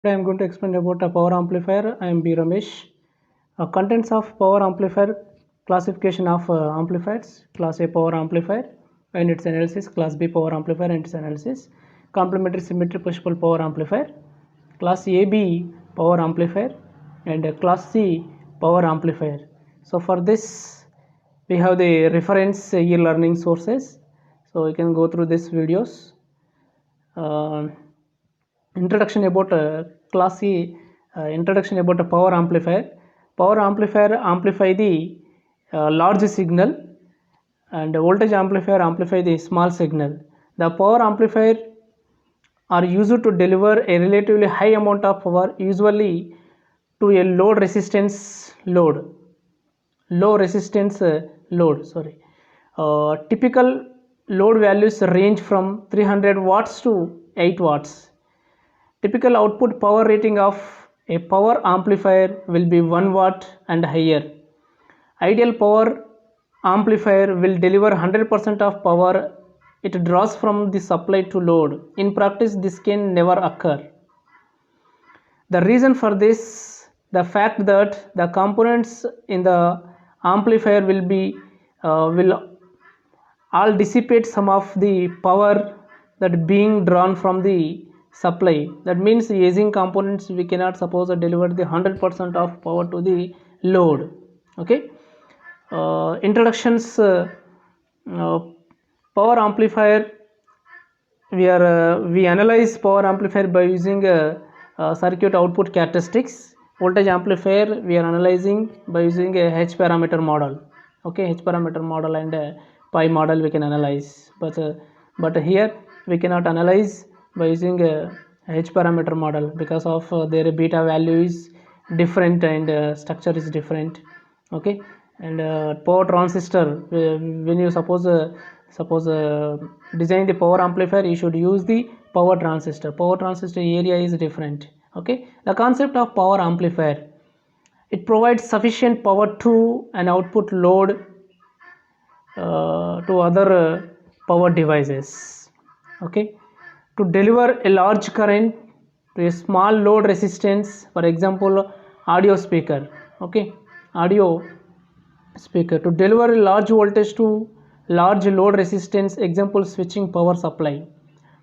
Today I am going to explain about a power amplifier. I am B. Ramesh. Contents of power amplifier: classification of amplifiers, class A power amplifier and its analysis, class B power amplifier and its analysis, complementary symmetry push-pull power amplifier, class AB power amplifier and class C power amplifier. So for this we have the reference e-learning sources, so you can go through these videos. Introduction about class C. Introduction about a power amplifier. Power amplifier amplify the large signal, and voltage amplifier amplify the small signal. The power amplifier are used to deliver a relatively high amount of power, usually to a low resistance load. Typical load values range from 300 watts to 8 watts. Typical output power rating of a power amplifier will be 1 watt and higher. Ideal power amplifier will deliver 100% of power it draws from the supply to load. In practice, this can never occur. The reason for this, the fact that the components in the amplifier will all dissipate some of the power that being drawn from the supply. That means the aging components we cannot suppose deliver the 100% of power to the load. Okay. Introductions. Power amplifier. We analyze power amplifier by using circuit output characteristics. Voltage amplifier we are analyzing by using a H parameter model. Okay, H parameter model and pi model we can analyze, but here we cannot analyze by using a H parameter model because of their beta value is different and structure is different. Okay, and power transistor, when you suppose design the power amplifier, you should use the power transistor area is different. Okay, the concept of power amplifier: it provides sufficient power to an output load to other power devices. Okay, to deliver a large current to a small load resistance, for example audio speaker. Okay, audio speaker to deliver a large voltage to large load resistance, example switching power supply.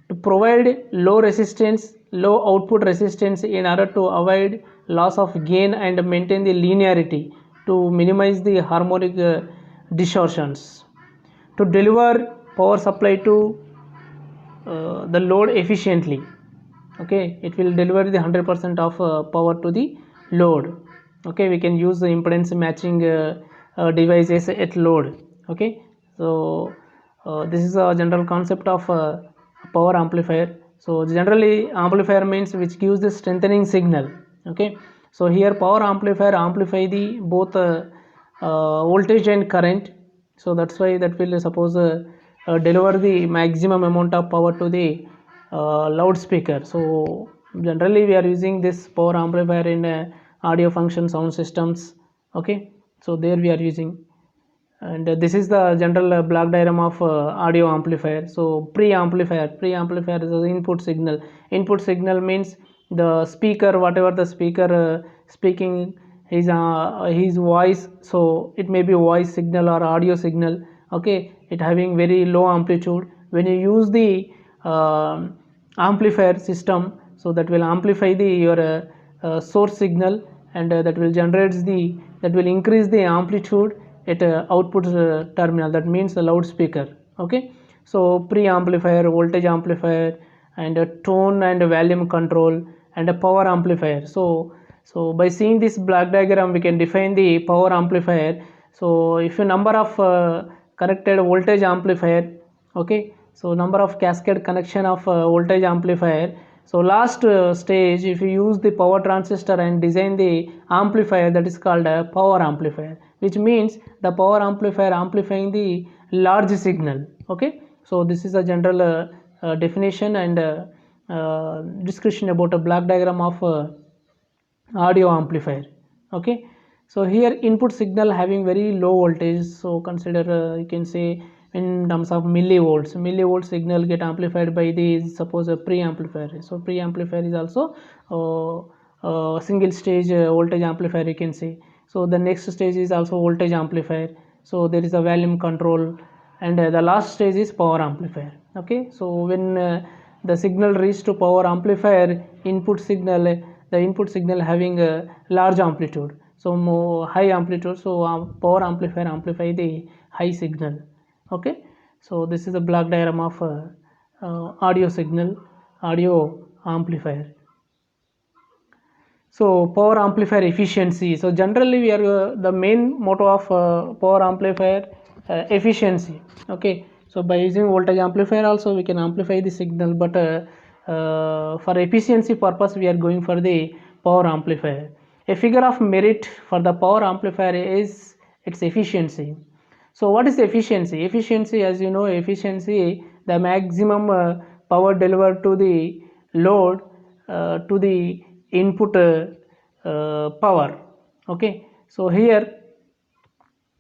To provide low output resistance in order to avoid loss of gain and maintain the linearity to minimize the harmonic distortions. To deliver power supply to the load efficiently. Okay, it will deliver the 100% of power to the load. Okay, we can use the impedance matching devices at load. Okay, so this is a general concept of power amplifier. So generally amplifier means which gives the strengthening signal. Okay, so here power amplifier amplify the both voltage and current, so that's why that will suppose deliver the maximum amount of power to the loudspeaker. So generally we are using this power amplifier in audio function sound systems. Okay, so there we are using, and this is the general block diagram of audio amplifier. So pre-amplifier is the input signal means the speaker, whatever the speaker speaking his voice, so it may be voice signal or audio signal. Okay, it having very low amplitude. When you use the amplifier system, so that will amplify the your source signal, and that will increase the amplitude at output terminal, that means the loudspeaker. Okay, so pre-amplifier, voltage amplifier, and tone and volume control, and a power amplifier. So by seeing this block diagram we can define the power amplifier. So if a number of connected voltage amplifier, okay, so number of cascade connection of voltage amplifier. So last stage, if you use the power transistor and design the amplifier, that is called a power amplifier, which means the power amplifier amplifying the large signal. Okay, so this is a general definition and discussion about a block diagram of audio amplifier. Okay, so here input signal having very low voltage, so consider you can say in terms of millivolts. Millivolt signal get amplified by the suppose a pre-amplifier. So pre-amplifier is also single stage voltage amplifier, you can say. So the next stage is also voltage amplifier. So there is a volume control, and the last stage is power amplifier. Okay, so when the signal reach to power amplifier, input signal, the input signal having a large amplitude, so more high amplitude, so power amplifier amplify the high signal. Okay, so this is a block diagram of audio signal, audio amplifier. So power amplifier efficiency. So generally we are the main motto of power amplifier efficiency. Okay, so by using voltage amplifier also we can amplify the signal, but for efficiency purpose we are going for the power amplifier. A figure of merit for the power amplifier is its efficiency. So what is efficiency? Efficiency, as you know, efficiency, the maximum power delivered to the load to the input power. Okay, so here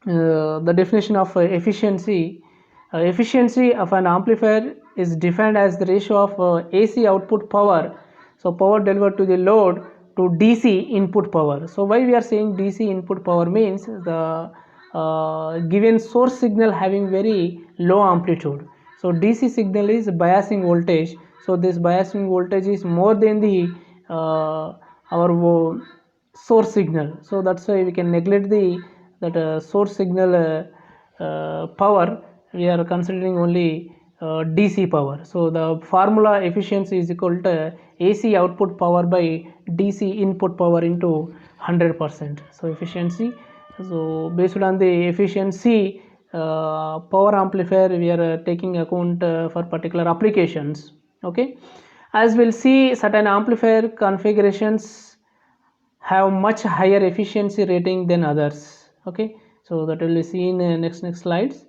the definition of efficiency of an amplifier is defined as the ratio of AC output power, so power delivered to the load, to DC input power. So why we are saying DC input power means the given source signal having very low amplitude. So DC signal is biasing voltage, so this biasing voltage is more than the our source signal. So that's why we can neglect the that source signal power. We are considering only DC power. So the formula efficiency is equal to AC output power by DC input power into 100%. So efficiency. So based on the efficiency power amplifier, we are taking account for particular applications. Okay, as we'll see, certain amplifier configurations have much higher efficiency rating than others. Okay, so that will be seen in next slides.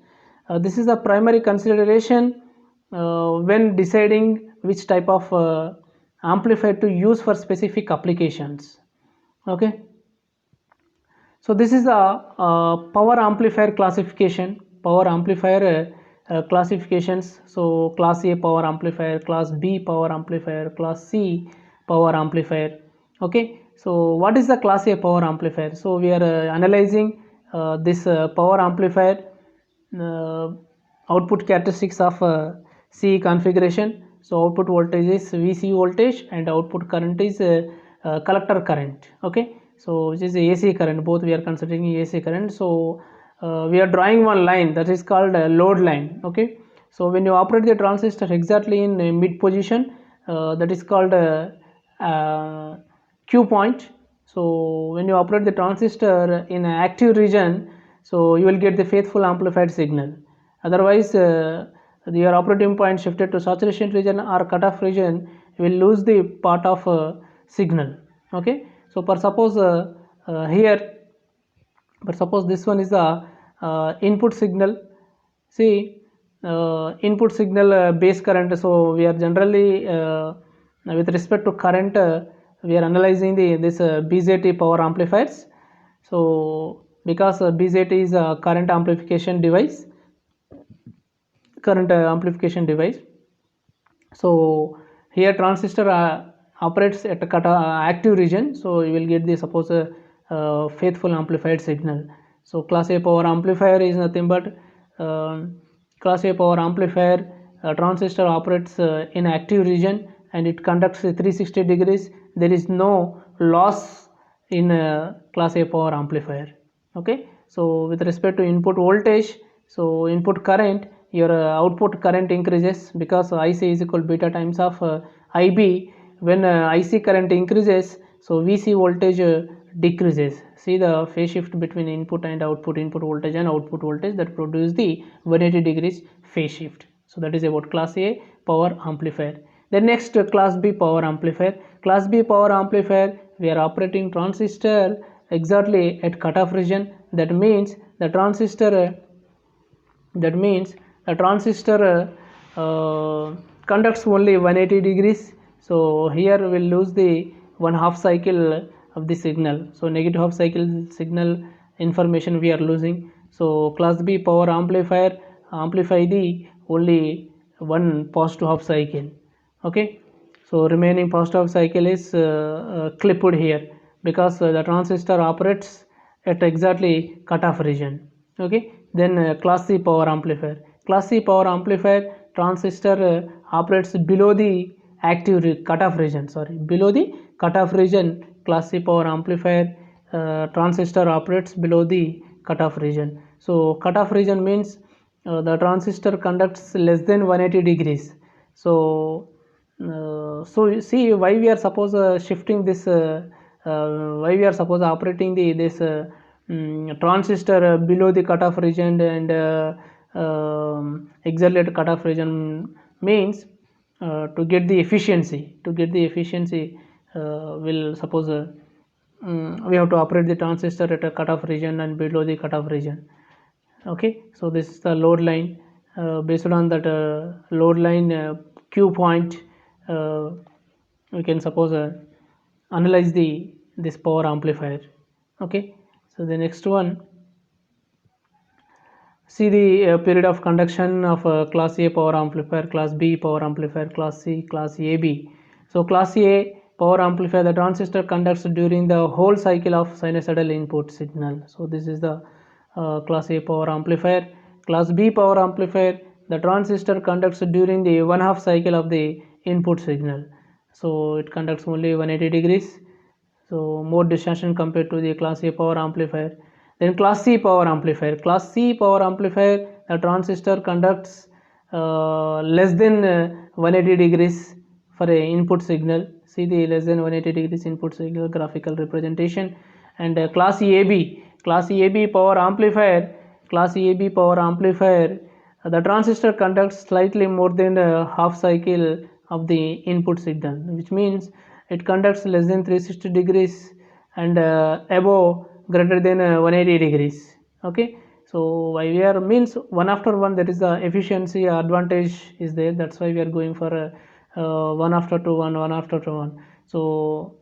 This is the primary consideration when deciding which type of amplifier to use for specific applications. Okay, so this is the power amplifier classification, power amplifier classifications. So class A power amplifier, class B power amplifier, class C power amplifier. Okay, so what is the class A power amplifier? So we are analyzing this power amplifier output characteristics of C configuration. So output voltage is VC voltage and output current is collector current. Okay, so which is AC current, both we are considering AC current. So we are drawing one line that is called load line. Okay, so when you operate the transistor exactly in mid position, that is called Q point. So when you operate the transistor in an active region, so you will get the faithful amplified signal. Otherwise your operating point shifted to saturation region or cutoff region, you will lose the part of signal. Okay, so for suppose here, but suppose this one is the input signal. See, input signal base current. So we are generally with respect to current we are analyzing this BJT power amplifiers. So because BJT is a current amplification device, so here transistor operates at a active region, so you will get the suppose faithful amplified signal. So class A power amplifier is nothing but class A power amplifier transistor operates in active region and it conducts 360 degrees. There is no loss in class A power amplifier. Okay, so with respect to input voltage, so input current, your output current increases because IC is equal beta times of IB. When IC current increases, so VC voltage decreases. See the phase shift between input and output voltage and output voltage that produce the 180 degrees phase shift. So that is about class A power amplifier. The next class B power amplifier. Class B power amplifier, we are operating transistor exactly at cutoff region. That means the transistor conducts only 180 degrees. So here we will lose the 1/2 cycle of the signal. So negative half cycle signal information we are losing. So class B power amplifier amplify the only one positive half cycle. Okay, so remaining positive half cycle is clipped here because the transistor operates at exactly cutoff region. Okay, then class C power amplifier. Class C power amplifier transistor operates below the active cutoff region, sorry, below the cutoff region. Class C power amplifier transistor operates below the cutoff region. So cutoff region means the transistor conducts less than 180 degrees. So so you see why we are suppose shifting this why we are suppose operating the this transistor below the cutoff region and exactly at cutoff region means to get the efficiency, will suppose we have to operate the transistor at a cutoff region and below the cutoff region. Okay, so this is the load line. Based on that load line Q point, we can suppose analyze the this power amplifier. Okay, so the next one, see the period of conduction of class A power amplifier, class B power amplifier, class C, class AB. So class A power amplifier, the transistor conducts during the whole cycle of sinusoidal input signal. So this is the class A power amplifier. Class B power amplifier, the transistor conducts during the 1/2 cycle of the input signal. So it conducts only 180 degrees. So more distortion compared to the class A power amplifier. Then class C power amplifier. Class C power amplifier, the transistor conducts less than 180 degrees for a input signal. See the less than 180 degrees input signal graphical representation. And class EAB, class EAB power amplifier, class EAB power amplifier, the transistor conducts slightly more than half cycle of the input signal, which means it conducts less than 360 degrees and above greater than 180 degrees. Okay, so why we are means one after one, that is the efficiency advantage is there, that's why we are going for one after two, one after one. So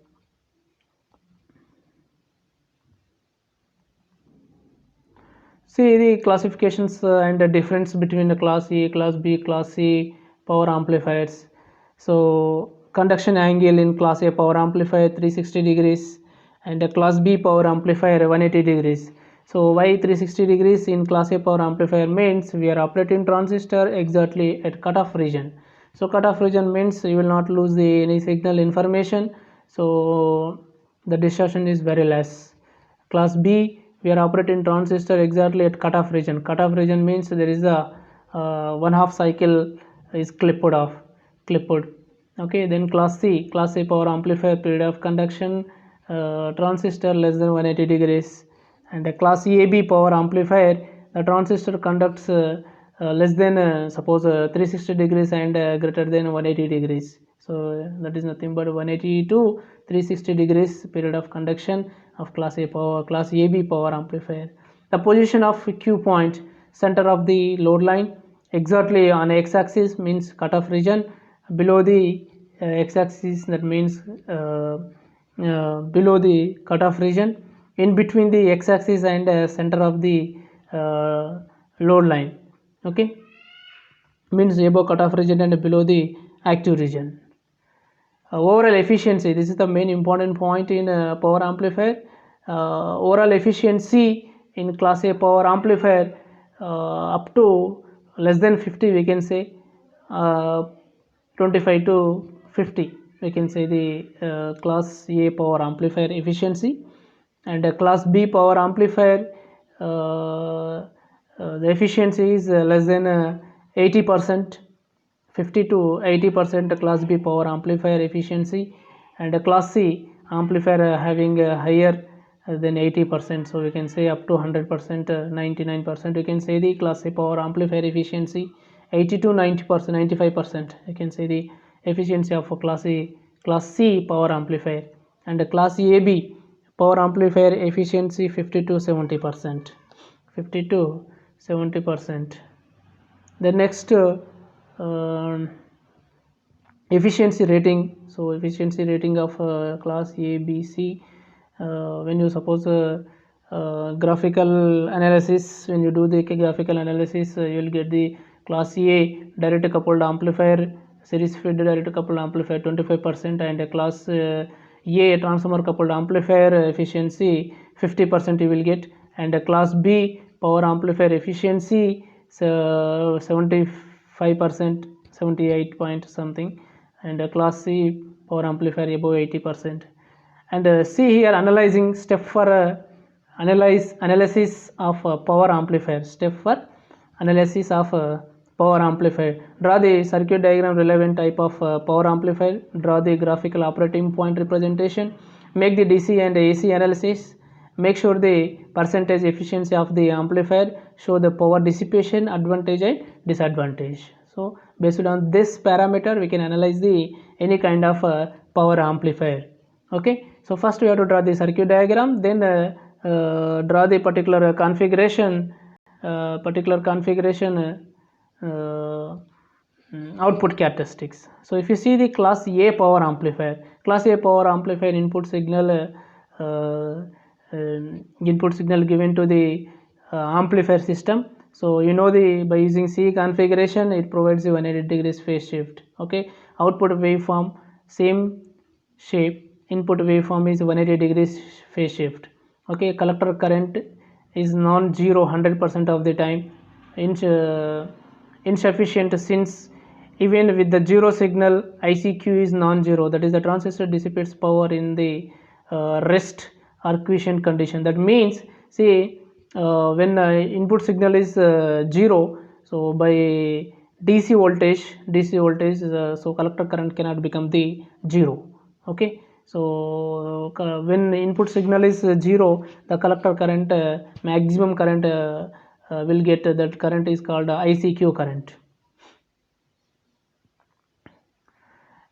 see the classifications and the difference between the class A, class B, class C power amplifiers. So conduction angle in class A power amplifier 360 degrees and a class B power amplifier 180 degrees. So why 360 degrees in class A power amplifier means we are operating transistor exactly at cutoff region. So cutoff region means you will not lose the any signal information, so the distortion is very less. Class B, we are operating transistor exactly at cutoff region. Cutoff region means there is a 1/2 cycle is clipped. Okay, then class C, class C power amplifier, period of conduction transistor less than 180 degrees. And class EAB power amplifier, the transistor conducts less than suppose 360 degrees and greater than 180 degrees. So that is nothing but 180 to 360 degrees period of conduction of class A power, class AB power amplifier. The position of Q point, center of the load line, exactly on x-axis means cutoff region, below the x-axis that means below the cutoff region, in between the x-axis and center of the load line. Okay, means above cutoff region and below the active region. Overall efficiency, this is the main important point in power amplifier. Overall efficiency in class A power amplifier up to less than 50, we can say 25 to 50, we can say the class A power amplifier efficiency. And class B power amplifier the efficiency is less than 80%, 50 to 80% class B power amplifier efficiency, and class C amplifier having higher than 80%, so we can say up to 100%, 99%, we can say the class C power amplifier efficiency. 80 to 90%, 95%, you can say the efficiency of class C power amplifier. And class AB power amplifier efficiency 50 to 70%, 50 to 70%. The next efficiency rating. So efficiency rating of class A, B, C, when you suppose graphical analysis. When you do the graphical analysis, you will get the class A direct coupled amplifier, series fed direct coupled amplifier 25%, and class A transformer coupled amplifier efficiency 50% you will get, and class B power amplifier efficiency 75%, 78 point something, and class C power amplifier above 80%. And see here, analyzing step for analysis of power amplifier. Step for analysis of power amplifier. Draw the circuit diagram relevant type of power amplifier. Draw the graphical operating point representation. Make the DC and AC analysis. Make sure the percentage efficiency of the amplifier. Show the power dissipation, advantage and disadvantage. So based on this parameter, we can analyze the any kind of power amplifier. Okay, so first we have to draw the circuit diagram, then draw the particular configuration output characteristics. So if you see the class A power amplifier input signal given to the amplifier system. So you know, by using C configuration, it provides you 180 degrees phase shift. Okay, output waveform same shape, input waveform is 180 degrees phase shift. Okay, collector current is non-zero 100% of the time, insufficient, since even with the zero signal ICQ is non-zero, that is the transistor dissipates power in the rest or quiescent condition. That means, see, when input signal is 0, so by DC voltage so collector current cannot become the 0. Okay, so when input signal is 0, the collector current maximum current will get, that current is called ICQ current.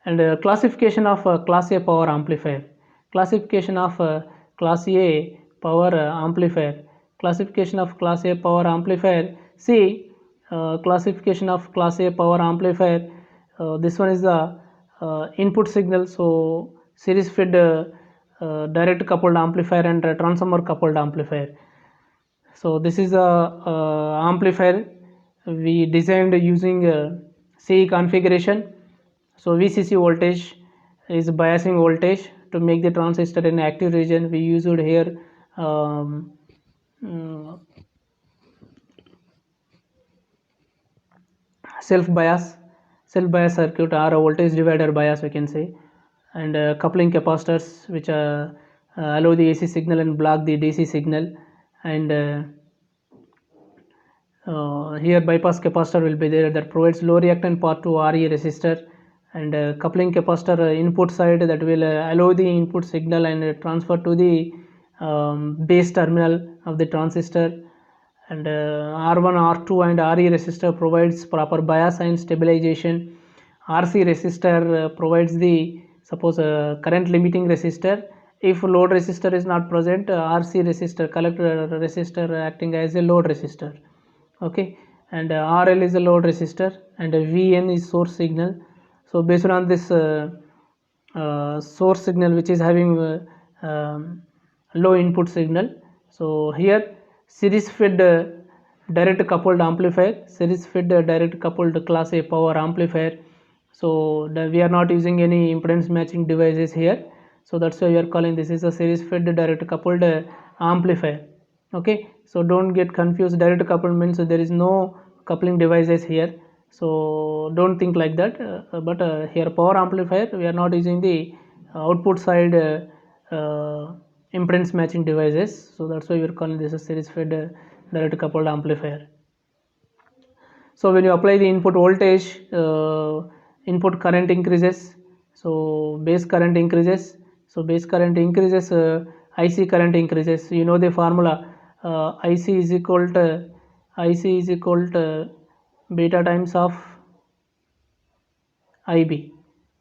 And classification of class A power amplifier. Classification of class A power amplifier. Classification of class A power amplifier. See, classification of class A power amplifier. This one is the input signal. So series fed direct coupled amplifier and transformer coupled amplifier. So this is a amplifier we designed using C configuration. So VCC voltage is biasing voltage to make the transistor in active region. We used here self bias circuit, or a voltage divider bias we can say, and coupling capacitors which allow the AC signal and block the DC signal, and here bypass capacitor will be there that provides low reactant part to RE resistor, and coupling capacitor input side that will allow the input signal and transfer to the base terminal of the transistor, and R1, R2 and RE resistor provides proper bias and stabilization. RC resistor provides the current limiting resistor. If load resistor is not present, RC resistor, collector resistor acting as a load resistor. Okay, and RL is a load resistor, and VN is source signal. So based on this source signal which is having low input signal, so here series fed direct coupled amplifier, series fed direct coupled class A power amplifier. So we are not using any impedance matching devices here, so that's why we are calling this is a series fed direct coupled amplifier. Okay, so don't get confused. Direct coupled means there is no coupling devices here, so don't think like that. But here power amplifier, we are not using the output side impedance matching devices, so that's why we are calling this a series fed direct coupled amplifier. So when you apply the input voltage, input current increases, so base current increases, so base current increases, IC current increases. You know the formula, IC is equal to beta times of IB,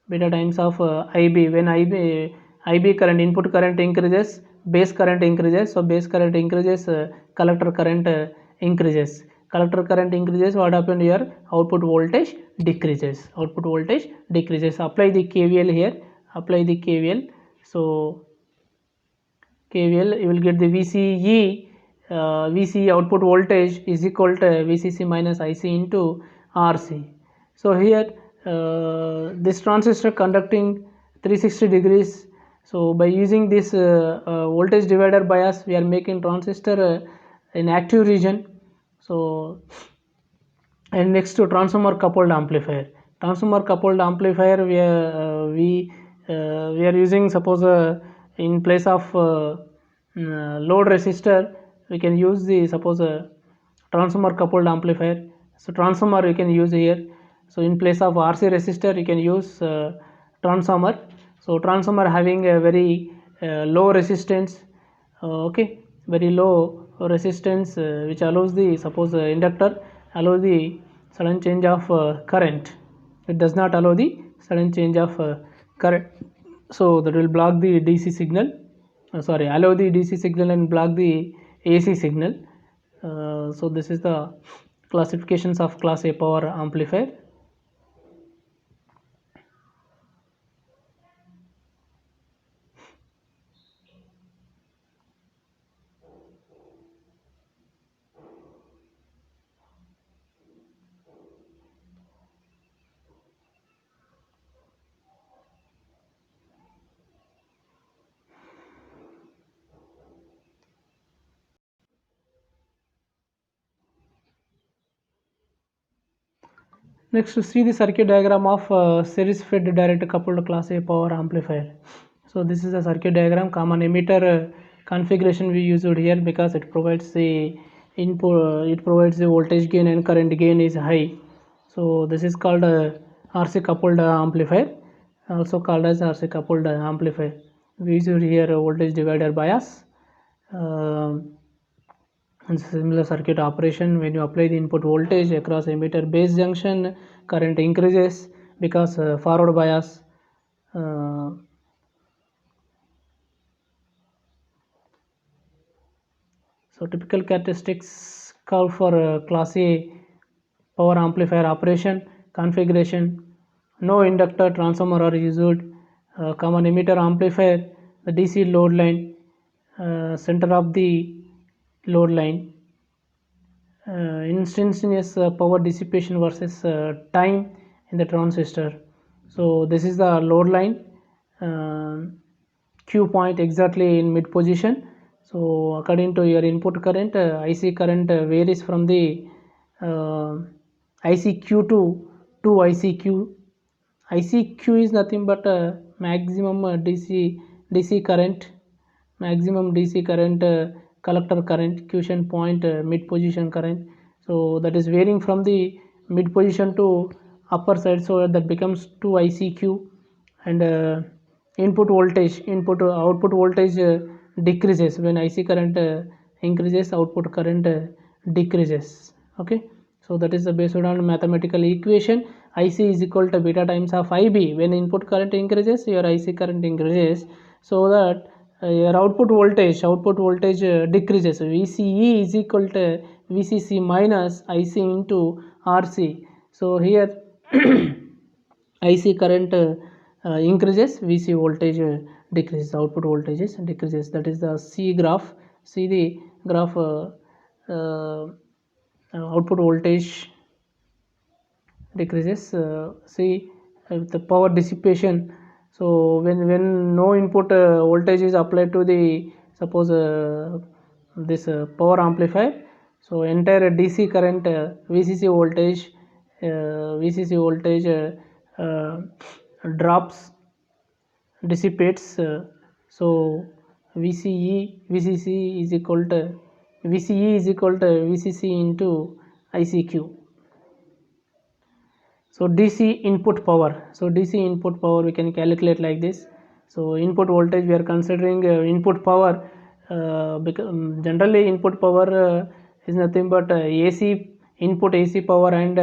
beta times of IB. When IB current, input current increases, base current increases, so base current increases, collector current increases. Collector current increases, what happened here? Output voltage decreases. Output voltage decreases. Apply the KVL here. Apply the KVL. So KVL, you will get the VCE, VCE output voltage is equal to VCC minus IC into RC. So here this transistor conducting 360 degrees. So by using this voltage divider bias, we are making transistor in active region. So and next to transformer coupled amplifier. Transformer coupled amplifier, we are using, suppose in place of load resistor, we can use the, suppose transformer coupled amplifier. So transformer we can use here. So in place of RC resistor, you can use transformer. So transformer having a very low resistance, okay, very low resistance, which allows the, suppose inductor allows the sudden change of current. It does not allow the sudden change of current. So that will block the DC signal, allow the DC signal and block the AC signal. So this is the classifications of class A power amplifier. Next, to see the circuit diagram of series fed direct coupled class A power amplifier. So this is a circuit diagram. Common emitter configuration we used here because it provides the input, it provides the voltage gain and current gain is high. So this is called RC coupled amplifier, also called as RC coupled amplifier. We use here voltage divider bias. And similar circuit operation, when you apply the input voltage across emitter base junction, current increases because forward bias. So typical characteristics call for class A power amplifier operation configuration. No inductor transformer are used. Common emitter amplifier, the DC load line, center of the load line, instantaneous power dissipation versus time in the transistor. So this is the load line, Q point exactly in mid position. So according to your input current, IC current varies from the ICQ to ICQ. ICQ is nothing but maximum DC current, maximum DC current, collector current, quiescent point, mid position current. So that is varying from the mid position to upper side, so that becomes 2 ICQ. And input voltage, output voltage decreases when IC current increases, output current decreases. Okay, so that is based on mathematical equation. IC is equal to beta times of IB. When input current increases, your IC current increases, so that your output voltage decreases. VCE is equal to VCC minus IC into RC. So here IC current increases, VC voltage decreases, output voltages decreases. That is the C graph. See the graph, output voltage decreases. See the power dissipation. So when no input voltage is applied to the, suppose this power amplifier, so entire DC current, VCC voltage drops, dissipates. So VCE is equal to VCC into ICQ. So DC input power, we can calculate like this. So input voltage we are considering input power, because generally input power is nothing but AC input AC power and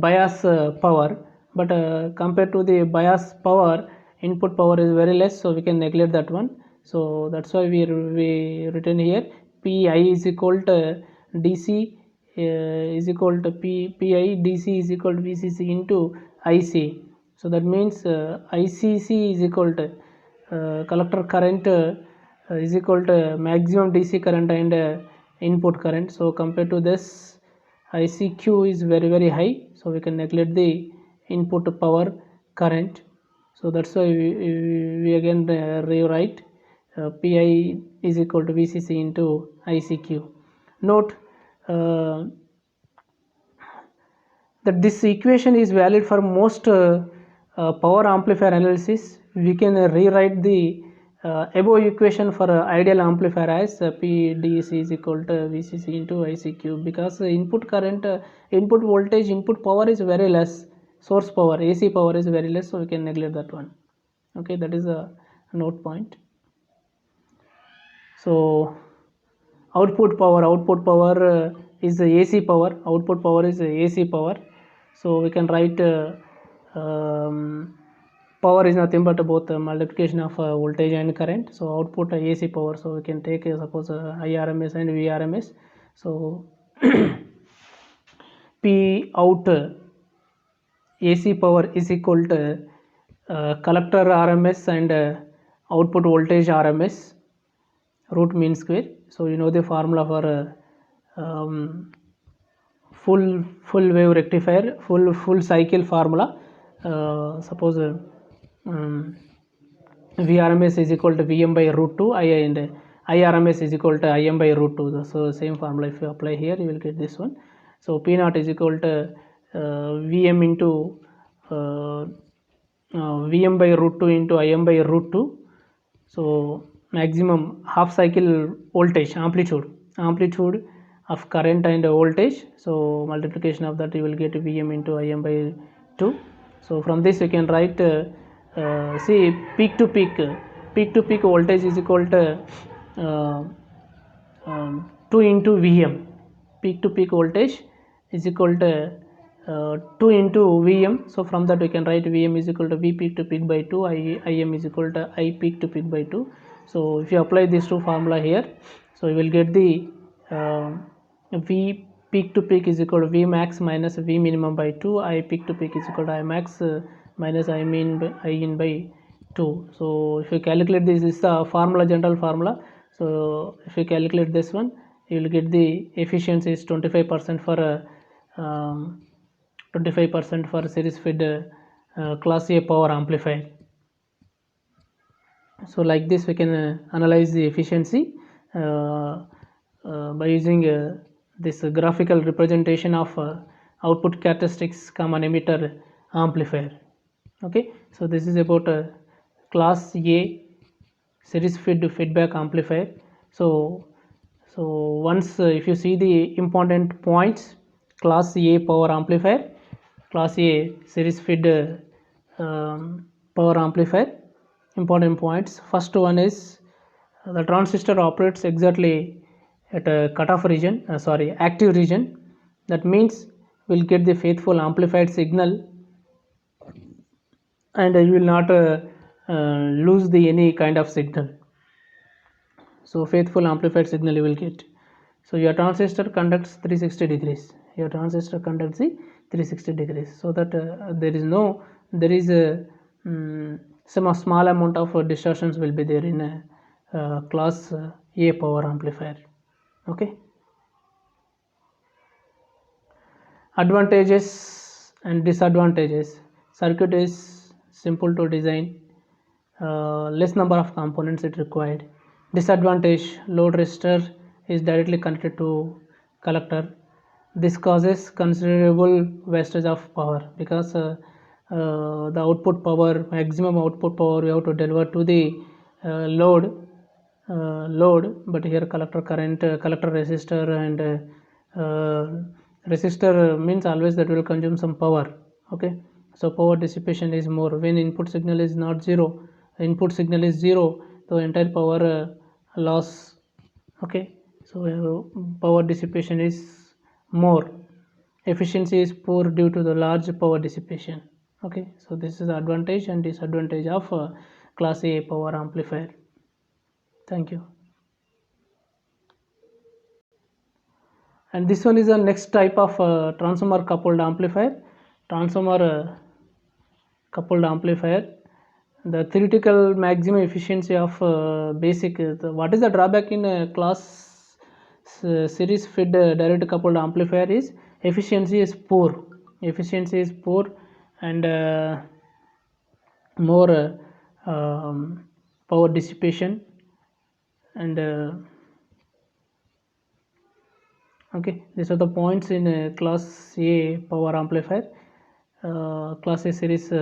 bias power, but compared to the bias power, input power is very less, so we can neglect that one. So that's why we written here PI is equal to DC is equal to PI DC is equal to VCC into IC. So that means ICC is equal to collector current is equal to maximum DC current and input current. So compared to this, ICQ is very high, so we can neglect the input power current. So that's why we again rewrite Pi is equal to VCC into ICQ. Note that this equation is valid for most power amplifier analysis. We can rewrite the above equation for ideal amplifier as PDC is equal to VCC into ICQ, because input current, input voltage, input power is very less, source power, AC power is very less, so we can neglect that one. Okay, that is a note point. So output power is the AC power, output power is AC power. So we can write power is nothing but both multiplication of voltage and current. So output AC power, so we can take suppose IRMS and VRMS. So P out AC power is equal to collector RMS and output voltage RMS root mean square. So you know the formula for full wave rectifier, full cycle formula. Suppose VRMS is equal to Vm by root 2, I and IRMS is equal to Im by root 2. So same formula if you apply here, you will get this one. So P naught is equal to Vm into Vm by root 2 into Im by root 2. So maximum half cycle voltage, amplitude of current and voltage. So multiplication of that, you will get Vm into Im by 2. So from this you can write see peak to peak voltage is equal to 2 into Vm. Peak to peak voltage is equal to 2 into Vm. So from that we can write Vm is equal to V peak to peak by 2, Im is equal to I peak to peak by 2. So if you apply these two formula here, so you will get the V peak to peak is equal to V max minus V minimum by 2, I peak to peak is equal to I max minus I in by 2. So if you calculate this is the formula, general formula. So if you calculate this one, you will get the efficiency is 25% for 25% for series fed class A power amplifier. So like this we can analyze the efficiency by using this graphical representation of output characteristics common emitter amplifier. Okay, so this is about class A series fed feedback amplifier. So once if you see the important points, class A power amplifier, class A series fed power amplifier, important points. First one is the transistor operates exactly at a cutoff region, active region. That means we'll get the faithful amplified signal, and you will not lose the any kind of signal. So faithful amplified signal you will get. So your transistor conducts 360 degrees. Your transistor conducts the 360 degrees, so that there is a some small amount of distortions will be there in a class A power amplifier. Okay. Advantages and disadvantages. Circuit is simple to design, less number of components it required. Disadvantage, load resistor is directly connected to collector. This causes considerable wastage of power, because the output power, maximum output power we have to deliver to the load, but here collector current, collector resistor, and resistor means always that will consume some power. Okay, so power dissipation is more when input signal is not zero. Input signal is zero, so entire power loss. Okay, so power dissipation is more, efficiency is poor due to the large power dissipation. Okay, so this is the advantage and disadvantage of class A power amplifier. Thank you. And this one is the next type of transformer coupled amplifier. Transformer coupled amplifier, the theoretical maximum efficiency of basic what is the drawback in class series fed direct coupled amplifier is efficiency is poor, and more power dissipation, and okay, these are the points in class A power amplifier, class A series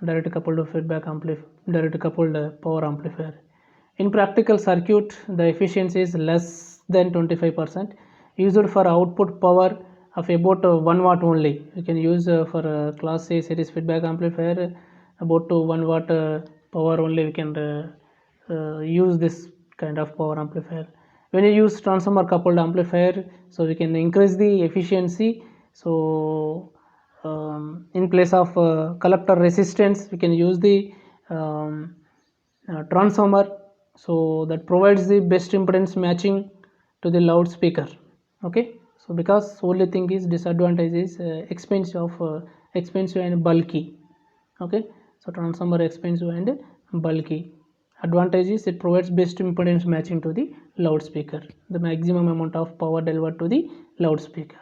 direct coupled feedback direct coupled power amplifier. In practical circuit, the efficiency is less than 25%, used for output power of about 1 watt only. You can use for class A series feedback amplifier about 1 watt power only. We can use this kind of power amplifier. When you use transformer coupled amplifier, so we can increase the efficiency. So in place of collector resistance, we can use the transformer, so that provides the best impedance matching to the loudspeaker. Okay, so because only thing is disadvantage is expensive and bulky. Okay, so transformer expensive and bulky. Advantage is it provides best impedance matching to the loudspeaker, the maximum amount of power delivered to the loudspeaker.